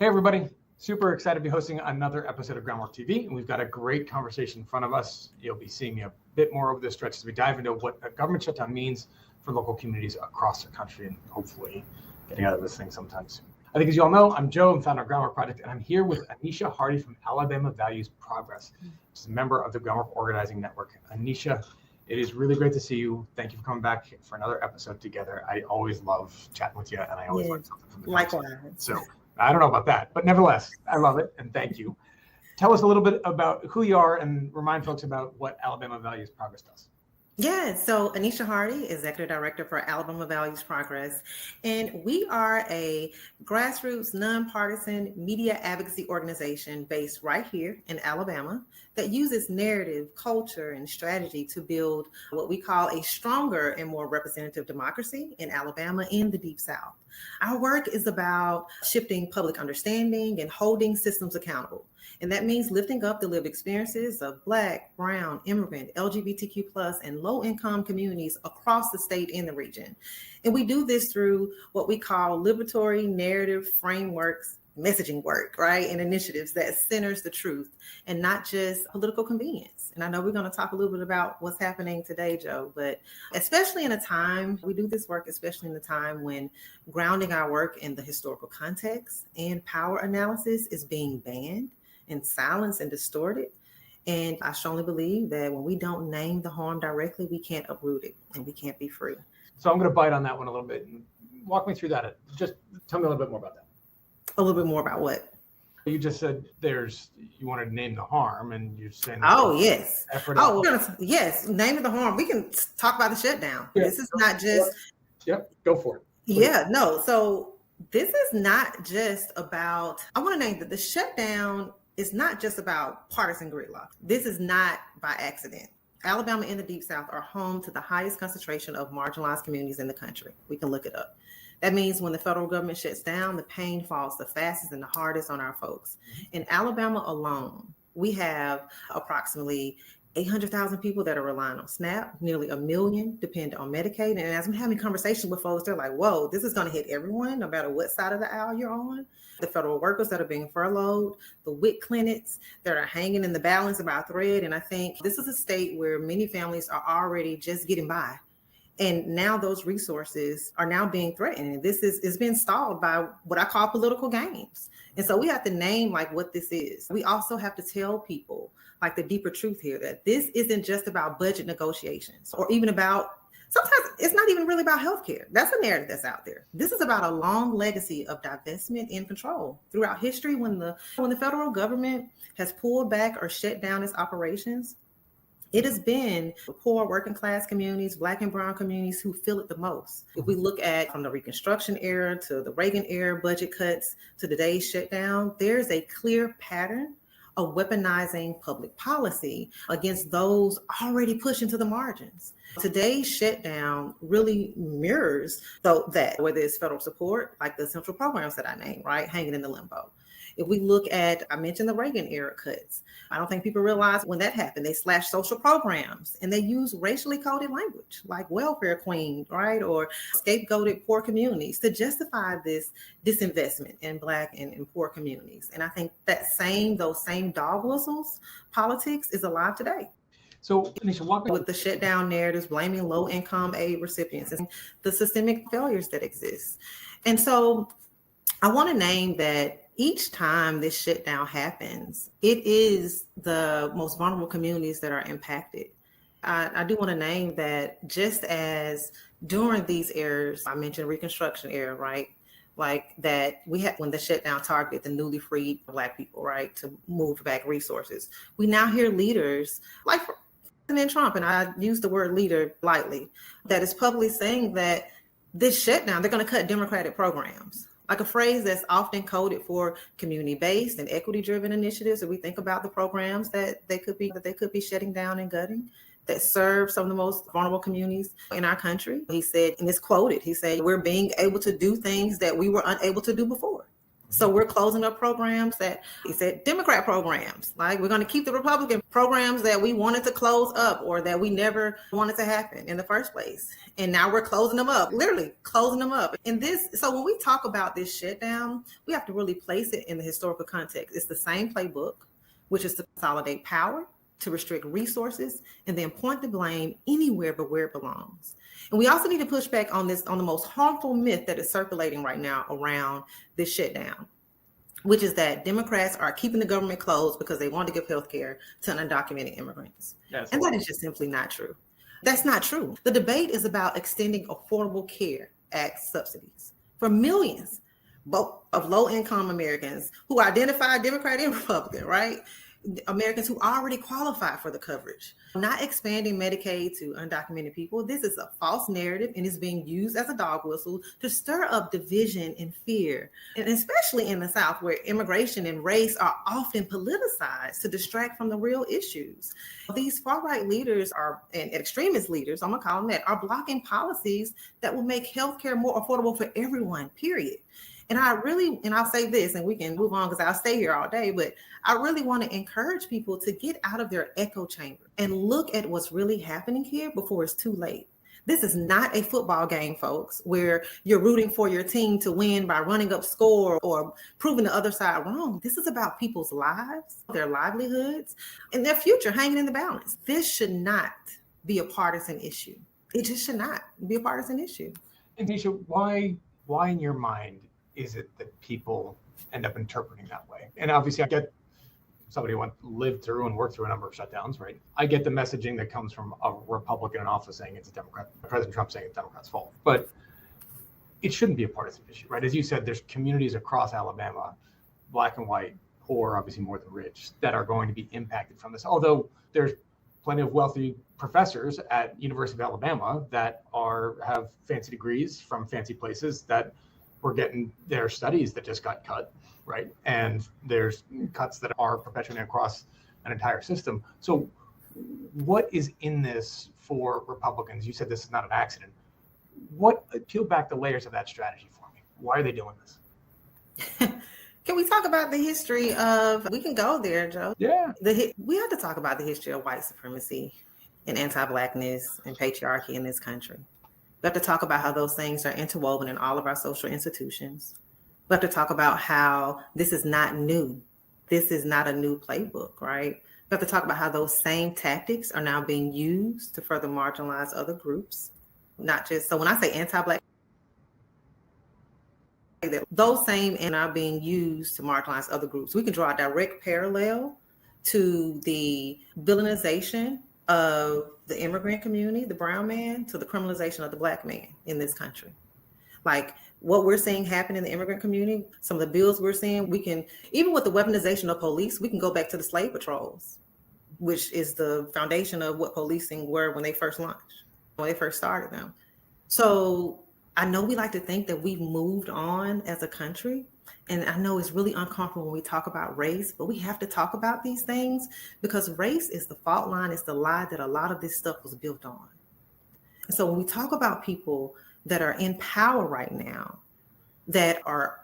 Hey, everybody. Super excited to be hosting another episode of Groundwork TV. And we've got a great conversation in front of us. You'll be seeing me a bit more over this stretch as we dive into what a government shutdown means for local communities across the country and hopefully getting out of this thing sometime soon. I think as you all know, I'm Joe. I'm founder of Groundwork Project, and I'm here with Anisha Hardy from Alabama Values Progress, which is a member of the Groundwork Organizing Network. Anisha, it is really great to see you. Thank you for coming back for another episode together. I always love chatting with you, and I always learn something from the conversation. So I don't know about that, but nevertheless, I love it, and thank you. Tell us a little bit about who you are and remind folks about what Alabama Values Progress does. Yeah, so Anisha Hardy, Executive Director for Alabama Values Progress, and we are a grassroots, nonpartisan media advocacy organization based right here in Alabama that uses narrative, culture, and strategy to build what we call a stronger and more representative democracy in Alabama and the Deep South. Our work is about shifting public understanding and holding systems accountable. And that means lifting up the lived experiences of Black, Brown, immigrant, LGBTQ+, and low-income communities across the state and the region. And we do this through what we call liberatory narrative frameworks, messaging work, right? And initiatives that centers the truth and not just political convenience. And I know we're going to talk a little bit about what's happening today, Joe, but especially in a time, we do this work, especially in a time when grounding our work in the historical context and power analysis is being banned and silenced and distorted. And I strongly believe that when we don't name the harm directly, we can't uproot it and we can't be free. So I'm going to bite on that one a little bit and walk me through that. Just tell me a little bit more about that. A little bit more about what? You just said you wanted to name the harm, and you're saying yes. Yes, name the harm. We can talk about the shutdown. Yeah. This is not just go for it. Please. Yeah, no. So this is not just about, I want to name that the shutdown is not just about partisan gridlock. This is not by accident. Alabama and the Deep South are home to the highest concentration of marginalized communities in the country. We can look it up. That means when the federal government shuts down, the pain falls the fastest and the hardest on our folks. In Alabama alone, we have approximately 800,000 people that are relying on SNAP, nearly 1 million depend on Medicaid. And as I'm having conversations with folks, they're like, whoa, this is going to hit everyone, no matter what side of the aisle you're on. The federal workers that are being furloughed, the WIC clinics that are hanging in the balance by a thread. And I think this is a state where many families are already just getting by. And now those resources are now being threatened. And this is being stalled by what I call political games. And so we have to name like what this is. We also have to tell people like the deeper truth here, that this isn't just about budget negotiations or even about, sometimes it's not even really about healthcare. That's a narrative that's out there. This is about a long legacy of divestment and control. Throughout history, when the federal government has pulled back or shut down its operations, it has been poor working class communities, Black and Brown communities who feel it the most. If we look at from the Reconstruction era to the Reagan era budget cuts to today's shutdown, there's a clear pattern of weaponizing public policy against those already pushing to the margins. Today's shutdown really mirrors that, whether it's federal support, like the central programs that I named, right, hanging in the limbo. If we look at, I mentioned the Reagan era cuts. I don't think people realize when that happened, they slashed social programs and they used racially coded language like welfare queen, right? Or scapegoated poor communities to justify this disinvestment in Black and in poor communities. And I think those same dog whistles politics is alive today. So, Anisha, with the shutdown narratives, blaming low-income aid recipients and the systemic failures that exist. And so I want to name that each time this shutdown happens, it is the most vulnerable communities that are impacted. I do want to name that just as during these eras, I mentioned Reconstruction era, right? Like that we had when the shutdown targeted the newly freed Black people, right? To move back resources. We now hear leaders like President Trump, and I use the word leader lightly, that is publicly saying that this shutdown, they're going to cut Democratic programs. Like a phrase that's often coded for community-based and equity-driven initiatives. If we think about the programs that they could be shutting down and gutting that serve some of the most vulnerable communities in our country. He said, and it's quoted, he said, we're being able to do things that we were unable to do before. So we're closing up programs that he said Democrat programs. Like we're going to keep the Republican programs that we wanted to close up or that we never wanted to happen in the first place. And now we're closing them up, literally closing them up. And so when we talk about this shutdown, we have to really place it in the historical context. It's the same playbook, which is to consolidate power, to restrict resources, and then point the blame anywhere but where it belongs. And we also need to push back on the most harmful myth that is circulating right now around this shutdown, which is that Democrats are keeping the government closed because they want to give health care to undocumented immigrants. And that is just simply not true. That's not true. The debate is about extending Affordable Care Act subsidies for millions, both of low-income Americans who identify Democrat and Republican, right? Americans who already qualify for the coverage. Not expanding Medicaid to undocumented people. This is a false narrative and is being used as a dog whistle to stir up division and fear. And especially in the South, where immigration and race are often politicized to distract from the real issues. These far-right leaders and extremist leaders, I'm gonna call them that, are blocking policies that will make healthcare more affordable for everyone, period. And I'll say this, and we can move on because I'll stay here all day, but I really want to encourage people to get out of their echo chamber and look at what's really happening here before it's too late. This is not a football game, folks, where you're rooting for your team to win by running up score or proving the other side wrong. This is about people's lives, their livelihoods, and their future hanging in the balance. This should not be a partisan issue. It just should not be a partisan issue. And Nisha, why in your mind is it that people end up interpreting that way? And obviously I get somebody who lived through and worked through a number of shutdowns, right? I get the messaging that comes from a Republican in office saying it's a Democrat, President Trump saying it's Democrats' fault. But it shouldn't be a partisan issue, right? As you said, there's communities across Alabama, black and white, poor, obviously more than rich, that are going to be impacted from this. Although there's plenty of wealthy professors at University of Alabama that have fancy degrees from fancy places that we're getting their studies that just got cut, right? And there's cuts that are perpetuating across an entire system. So what is in this for Republicans? You said this is not an accident. Peel back the layers of that strategy for me. Why are they doing this? Can we talk about the history we can go there, Joe. Yeah. We have to talk about the history of white supremacy and anti-Blackness and patriarchy in this country. We have to talk about how those things are interwoven in all of our social institutions. We have to talk about how this is not new. This is not a new playbook, right? We have to talk about how those same tactics are now being used to further marginalize other groups. So when I say anti-Black, those same and are being used to marginalize other groups. We can draw a direct parallel to the villainization of the immigrant community, the brown man, to the criminalization of the Black man in this country. Like what we're seeing happen in the immigrant community, some of the bills we're seeing, even with the weaponization of police, we can go back to the slave patrols, which is the foundation of what policing were when they first launched, when they first started them. So I know we like to think that we've moved on as a country. And I know it's really uncomfortable when we talk about race, but we have to talk about these things because race is the fault line. It's the lie that a lot of this stuff was built on. And so when we talk about people that are in power right now, that are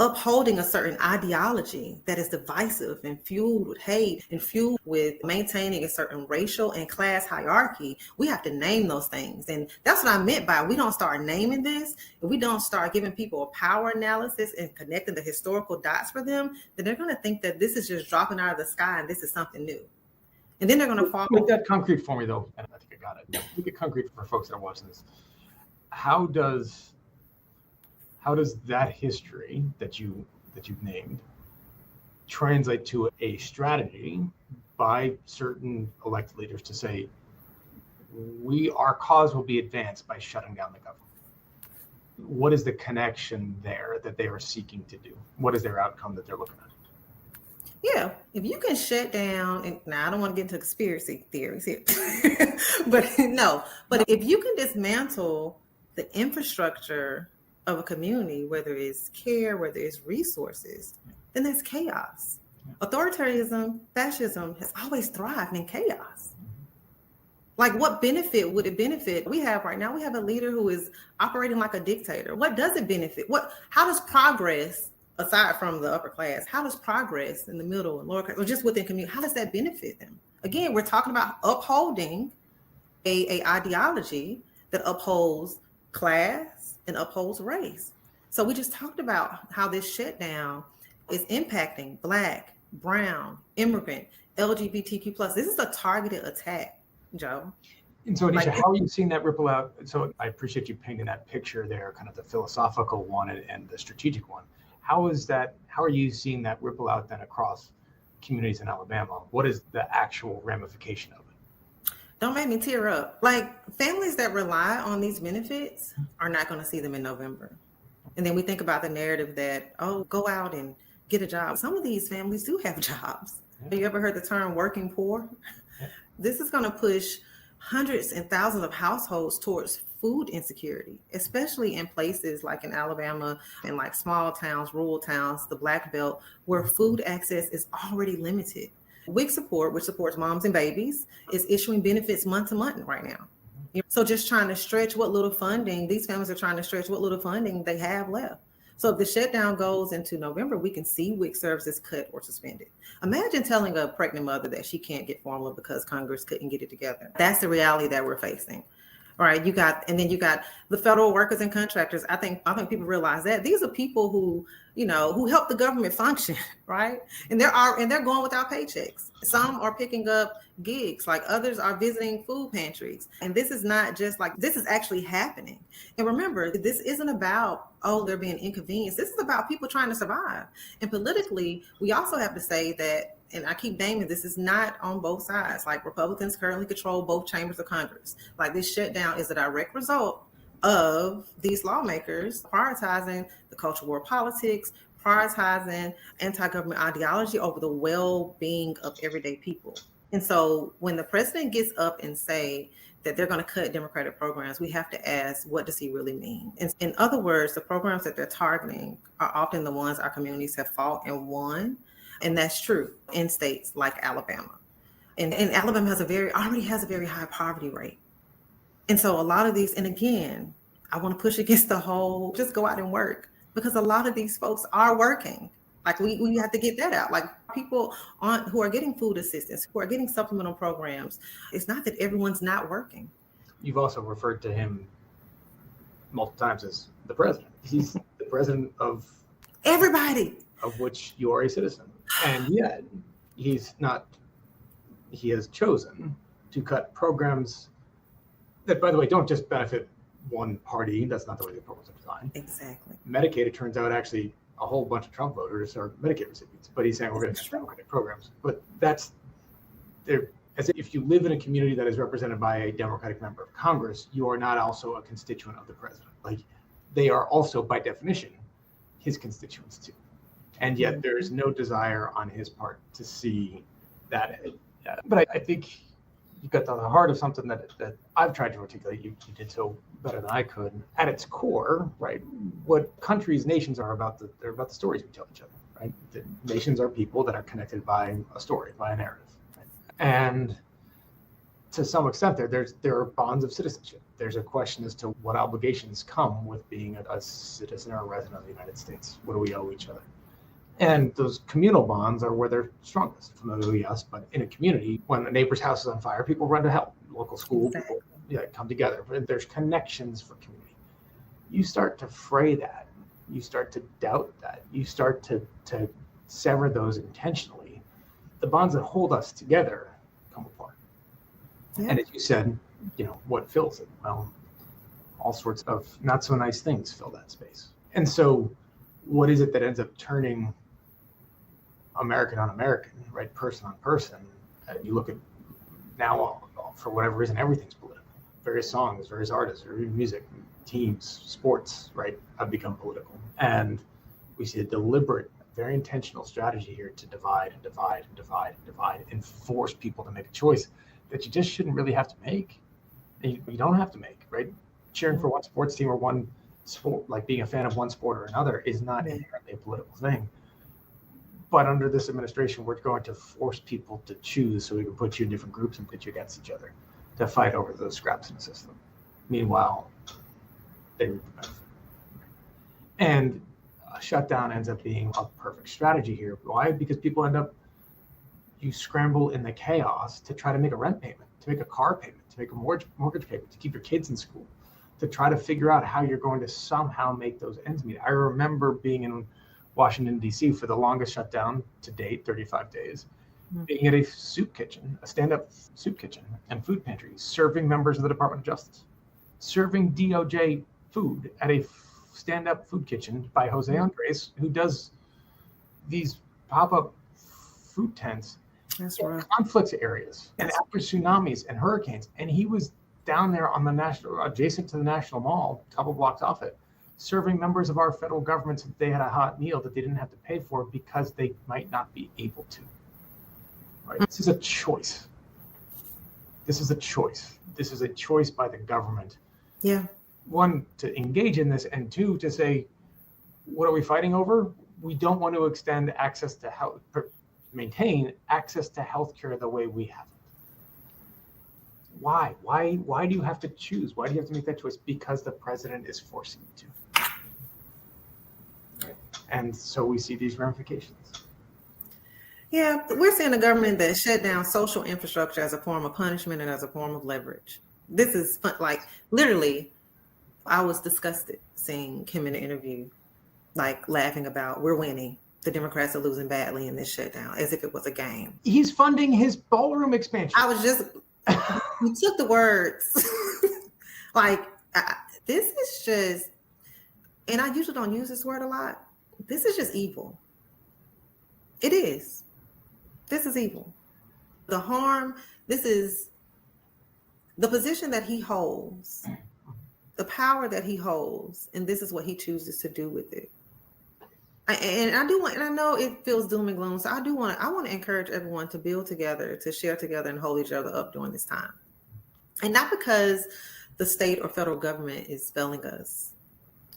upholding a certain ideology that is divisive and fueled with hate and fueled with maintaining a certain racial and class hierarchy, we have to name those things. And that's what I meant by we don't start naming this, and we don't start giving people a power analysis and connecting the historical dots for them, then they're going to think that this is just dropping out of the sky and this is something new. And then they're going to fall. Make that concrete for me, though. And I think I got it. Make it concrete for folks that are watching this. How does that history that you've named translate to a strategy by certain elected leaders to say, our cause will be advanced by shutting down the government? What is the connection there that they are seeking to do? What is their outcome that they're looking at? Yeah, if you can shut down, and now I don't want to get into conspiracy theories here, but if you can dismantle the infrastructure of a community, whether it's care, whether it's resources, then there's chaos. Authoritarianism, fascism has always thrived in chaos. Like what benefit would it benefit? We have right now, we have a leader who is operating like a dictator. What does it benefit? How does progress aside from the upper class, how does progress in the middle and lower class, or just within community, how does that benefit them? Again, we're talking about upholding a ideology that upholds class and upholds race. So we just talked about how this shutdown is impacting Black, brown, immigrant, LGBTQ plus. This is a targeted attack, Joe. And so, Anisha, how are you seeing that ripple out? So I appreciate you painting that picture there, kind of the philosophical one and the strategic one. How are you seeing that ripple out then across communities in Alabama? What is the actual ramification of it? Don't make me tear up. Like, families that rely on these benefits are not going to see them in November. And then we think about the narrative that, oh, go out and get a job. Some of these families do have jobs. Have you ever heard the term working poor? This is going to push hundreds and thousands of households towards food insecurity, especially in places like in Alabama and like small towns, rural towns, the Black Belt, where food access is already limited. WIC Support, which supports moms and babies, is issuing benefits month to month right now. So just trying to stretch what little funding, these families are trying to stretch what little funding they have left. So if the shutdown goes into November, we can see WIC services cut or suspended. Imagine telling a pregnant mother that she can't get formula because Congress couldn't get it together. That's the reality that we're facing. All right, you got the federal workers and contractors. I think people realize that these are people who help the government function, right? And they're going without paychecks. Some are picking up gigs, like others are visiting food pantries. And this is not just like, this is actually happening. And remember, this isn't about, oh, they're being inconvenienced. This is about people trying to survive. And politically, we also have to say that, and I keep naming, this is not on both sides. Like, Republicans currently control both chambers of Congress. Like, this shutdown is a direct result of these lawmakers prioritizing the cultural war politics, prioritizing anti-government ideology over the well-being of everyday people. And so when the president gets up and say that they're going to cut Democratic programs, we have to ask, what does he really mean? And in other words, the programs that they're targeting are often the ones our communities have fought and won. And that's true in states like Alabama. And Alabama already has a very high poverty rate. And so a lot of these, and again, I want to push against the whole, just go out and work, because a lot of these folks are working. Like, we have to get that out. Like, people who are getting food assistance, who are getting supplemental programs, it's not that everyone's not working. You've also referred to him multiple times as the president. He's the president of everybody, of which you are a citizen. And yet he has chosen to cut programs that, by the way, don't just benefit one party. That's not the way the programs are designed. Exactly. Medicaid, it turns out, actually a whole bunch of Trump voters are Medicaid recipients, but he's saying we're going to cut Democratic programs. But that's there. As if you live in a community that is represented by a Democratic member of Congress, you are not also a constituent of the president. Like, they are also, by definition, his constituents too. And yet there is no desire on his part to see that. But I think you got to the heart of something that I've tried to articulate. You did so better than I could. At its core, right, what countries, nations are about, they're about the stories we tell each other, right? The nations are people that are connected by a story, by a narrative. Right? And to some extent, there are bonds of citizenship. There's a question as to what obligations come with being a citizen or a resident of the United States. What do we owe each other? And those communal bonds are where they're strongest. Familiarly, yes, but in a community, when a neighbor's house is on fire, people run to help. Local school, exactly. People come together. There's connections for community. You start to fray that. You start to doubt that. You start to sever those intentionally. The bonds that hold us together come apart. Yeah. And as you said, what fills it? Well, all sorts of not so nice things fill that space. And so what is it that ends up turning American on American, right? Person on person. You look at now, for whatever reason, everything's political. Various songs, various artists, various music, teams, sports, right, have become political. And we see a deliberate, very intentional strategy here to divide and divide and divide and divide and force people to make a choice that you just shouldn't really have to make. And you don't have to make, right? Cheering for one sports team or one sport, like being a fan of one sport or another, is not inherently a political thing. But under this administration, we're going to force people to choose, so we can put you in different groups and put you against each other to fight over those scraps in the system. Meanwhile, they reap the benefit. And a shutdown ends up being a perfect strategy here. Why? Because people you scramble in the chaos to try to make a rent payment, to make a car payment, to make a mortgage payment, to keep your kids in school, to try to figure out how you're going to somehow make those ends meet. I remember being in Washington, D.C. for the longest shutdown to date, 35 days, being at a soup kitchen, a stand-up soup kitchen and food pantry, serving members of the Department of Justice, serving DOJ food at a stand-up food kitchen by Jose Andres, who does these pop-up food tents in conflict areas and after tsunamis and hurricanes. And he was down there on the adjacent to the National Mall, a couple blocks off it, serving members of our federal government so that they had a hot meal that they didn't have to pay for because they might not be able to. Right? This is a choice. This is a choice. This is a choice by the government. Yeah. One, to engage in this, and two, to say, what are we fighting over? We don't want to extend access to health, maintain access to healthcare the way we have it. Why? Why do you have to choose? Why do you have to make that choice? Because the president is forcing you to. Right. And so we see these ramifications. Yeah, we're seeing a government that shut down social infrastructure as a form of punishment and as a form of leverage. This is fun, like literally, I was disgusted seeing him in the interview, like laughing about we're winning. The Democrats are losing badly in this shutdown, as if it was a game. He's funding his ballroom expansion. I was just, you took the words. This is just, and I usually don't use this word a lot. This is just evil. It is. This is evil. The harm, this is the position that he holds, the power that he holds, and this is what he chooses to do with it. And I know it feels doom and gloom. So I want to encourage everyone to build together, to share together, and hold each other up during this time. And not because the state or federal government is failing us.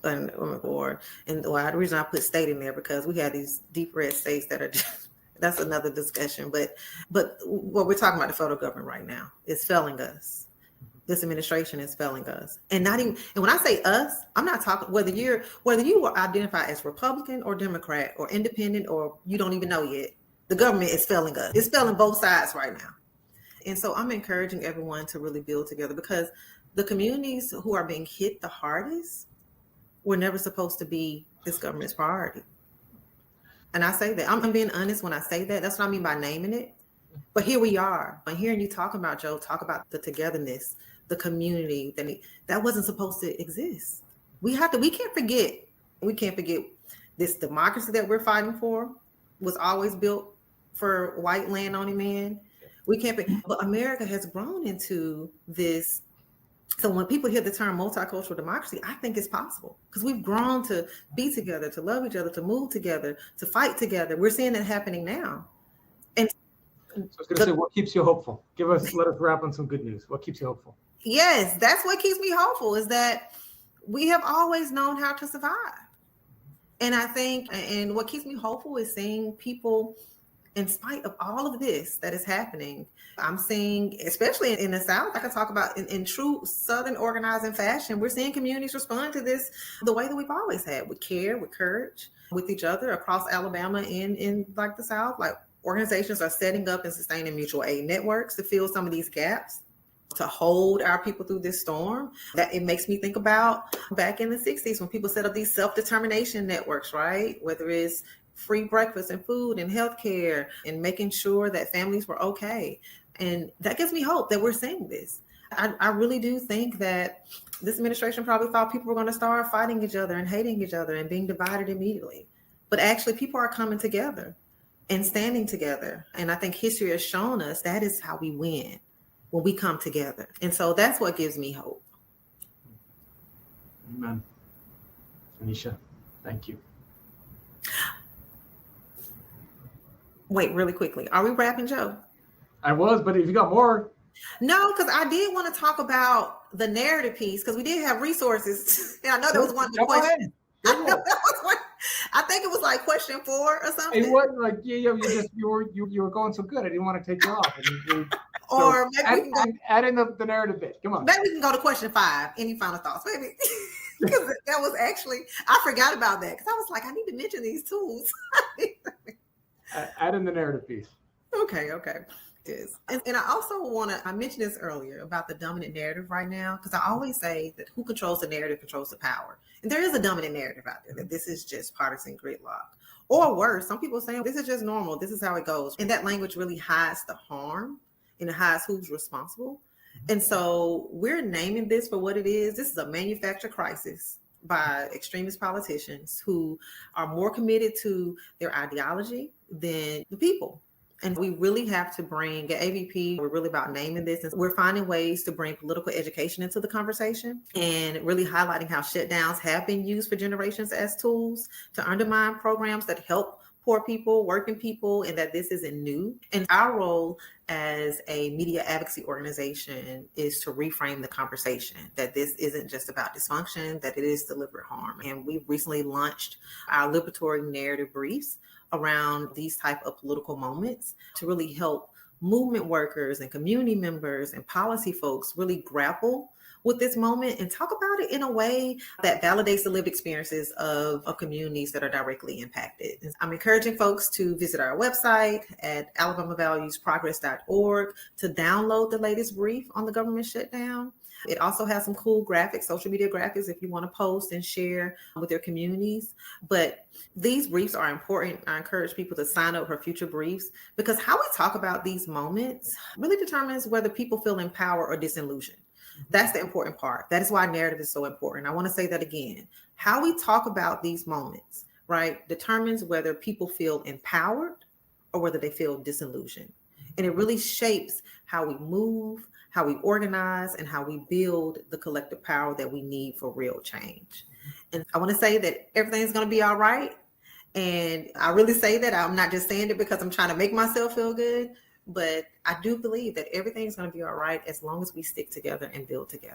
The reason I put state in there because we have these deep red states that are just, that's another discussion. But what we're talking about, the federal government right now is failing us. This administration is failing us. And when I say us, I'm not talking whether you identify as Republican or Democrat or independent or you don't even know yet. The government is failing us. It's failing both sides right now. And so I'm encouraging everyone to really build together because the communities who are being hit the hardest were never supposed to be this government's priority. And I say that. I'm being honest when I say that. That's what I mean by naming it. But here we are. I'm hearing you talk about the togetherness, the community that wasn't supposed to exist. We can't forget this democracy that we're fighting for was always built for white landowning men. But America has grown into this. So when people hear the term multicultural democracy, I think it's possible because we've grown to be together, to love each other, to move together, to fight together. We're seeing it happening now. And so I was going to say, what keeps you hopeful? Let us wrap on some good news. What keeps you hopeful? Yes, that's what keeps me hopeful is that we have always known how to survive. And I think, and what keeps me hopeful is seeing people, in spite of all of this that is happening, I'm seeing, especially in the South, I can talk about in true Southern organizing fashion, we're seeing communities respond to this the way that we've always had, with care, with courage, with each other across Alabama and in like the South. Like organizations are setting up and sustaining mutual aid networks to fill some of these gaps, to hold our people through this storm. That it makes me think about back in the 60s when people set up these self-determination networks, right? Whether it's free breakfast and food and healthcare and making sure that families were okay. And that gives me hope that we're seeing this. I really do think that this administration probably thought people were going to start fighting each other and hating each other and being divided immediately. But actually people are coming together and standing together. And I think history has shown us that is how we win, when we come together. And so that's what gives me hope. Amen. Anisha, thank you. Wait, really quickly. Are we wrapping, Joe? I was, but if you got more. No, because I did want to talk about the narrative piece because we did have resources. And I know that was one of the questions. I think it was like question 4 or something. It wasn't like you were going so good. I didn't want to take you off. Or maybe we can add in the narrative bit. Come on. Maybe we can go to question 5. Any final thoughts, maybe? Because that was actually, I forgot about that because I was like, I need to mention these tools. Add in the narrative piece. Okay. Is. And I also I mentioned this earlier about the dominant narrative right now, because I always say that who controls the narrative controls the power. And there is a dominant narrative out there that this is just partisan gridlock. Or worse, some people say this is just normal. This is how it goes. And that language really hides the harm and it hides who's responsible. And so we're naming this for what it is. This is a manufactured crisis by extremist politicians who are more committed to their ideology than the people. And we really have to bring at AVP, we're really about naming this. And we're finding ways to bring political education into the conversation and really highlighting how shutdowns have been used for generations as tools to undermine programs that help poor people, working people, and that this isn't new. And our role as a media advocacy organization is to reframe the conversation, that this isn't just about dysfunction, that it is deliberate harm. And we recently launched our liberatory narrative briefs around these type of political moments to really help movement workers and community members and policy folks really grapple with this moment and talk about it in a way that validates the lived experiences of communities that are directly impacted. I'm encouraging folks to visit our website at alabamavaluesprogress.org to download the latest brief on the government shutdown. It also has some cool graphics, social media graphics, if you want to post and share with your communities. But these briefs are important. I encourage people to sign up for future briefs because how we talk about these moments really determines whether people feel empowered or disillusioned. That's the important part. That is why narrative is so important. I want to say that again. How we talk about these moments, right, determines whether people feel empowered or whether they feel disillusioned. And it really shapes how we move, how we organize, and how we build the collective power that we need for real change. And I want to say that everything's going to be all right. And I really say that. I'm not just saying it because I'm trying to make myself feel good, but I do believe that everything's going to be all right as long as we stick together and build together.